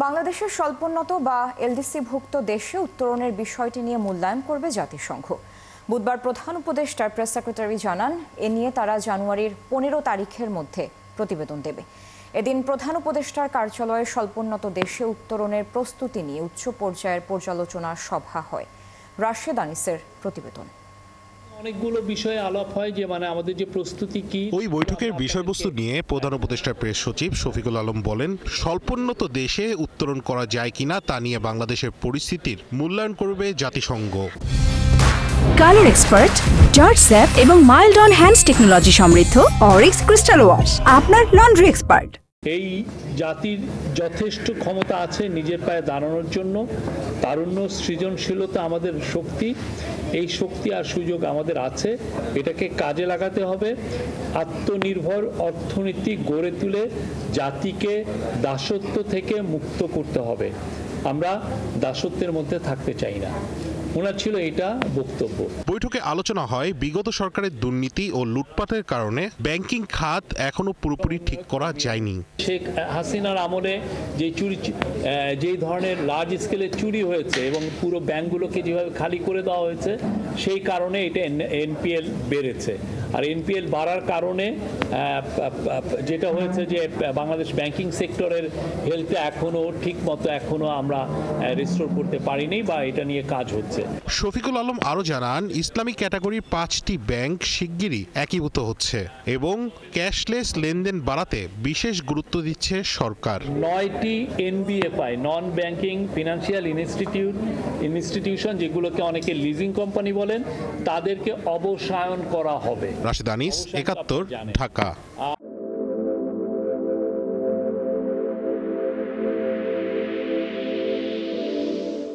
বাংলাদেশের স্বল্পোন্নত বা এলডিসি-ভুক্ত দেশে উত্তরণের বিষয়টি নিয়ে মূল্যায়ন করবে জাতিসংঘ। বুধবার প্রধান উপদেষ্টার প্রেস সেক্রেটারি জানান, এ নিয়ে তারা জানুয়ারির ১৫ তারিখের মধ্যে প্রতিবেদন দেবে। এদিন প্রধান উপদেষ্টার কার্যালয়ে স্বল্পোন্নত দেশে উত্তরণের প্রস্তুতি নিয়ে উচ্চ পর্যায়ের পর্যালোচনা সভা হয়। রাশেদ আনিসের প্রতিবেদন। অনেকগুলো বিষয়ে আলাপ হয় যে আমাদের যে প্রস্তুতি কি। ওই বৈঠকের বিষয়বস্তু নিয়ে প্রধান উপদেষ্টার প্রেস সচিব শফিকুল আলম বলেন, স্বল্পোন্নত দেশে উত্তরণ করা যায় কিনা তা নিয়ে বাংলাদেশের পরিস্থিতির মূল্যায়ন করবে জাতিসংঘ। কালার এক্সপার্ট, জর্জ স্যাপ এবং মাইল্ড অন হ্যান্ডস টেকনোলজি সমৃদ্ধ অরিক্স ক্রিস্টাল ওয়াশ আপনার লন্ড্রি এক্সপার্ট। এই জাতির যথেষ্ট ক্ষমতা আছে নিজের পায়ে দাঁড়ানোর জন্য। তারুণ্য, সৃজনশীলতা আমাদের শক্তি। এই শক্তি আর সুযোগ আমাদের আছে, এটাকে কাজে লাগাতে হবে। আত্মনির্ভর অর্থনীতি গড়ে তুলে জাতিকে দাসত্ব থেকে মুক্ত করতে হবে। আমরা দাসত্বের মধ্যে থাকতে চাই না। ওনার ছিল এটা বক্তব্য। বৈঠকে আলোচনা হয়, বিগত সরকারের দুর্নীতি ও লুটপাটের কারণে ব্যাংকিং খাত এখনো পুরোপুরি ঠিক করা যায়নি। শেখ হাসিনার আমলে যেই ধরনের লার্জ স্কেলে চুরি হয়েছে এবং পুরো ব্যাংকগুলোকে যেভাবে খালি করে দেওয়া হয়েছে, সেই কারণে এটা এনপিএল বেড়েছে। আর এনপিএল বাড়ার কারণে যেটা হয়েছে যে বাংলাদেশ ব্যাংকিং সেক্টরের হেলথে এখনো আমরা রিস্টোর করতে পারিনি বা এটা নিয়ে কাজ হচ্ছে। শফিকুল আলম আরও জানান, ইসলামী ক্যাটাগরির 5টি ব্যাংক শিগগিরই একীভূত হচ্ছে এবং ক্যাশলেস লেনদেন বাড়াতে বিশেষ গুরুত্ব দিচ্ছে সরকার। 9টি NBFI, non banking financial institution, যেগুলোকে অনেকে লিজিং কোম্পানি বলেন, তাদেরকে অবসায়ন করা হবে। রাশেদ আনিস, 71, ঢাকা।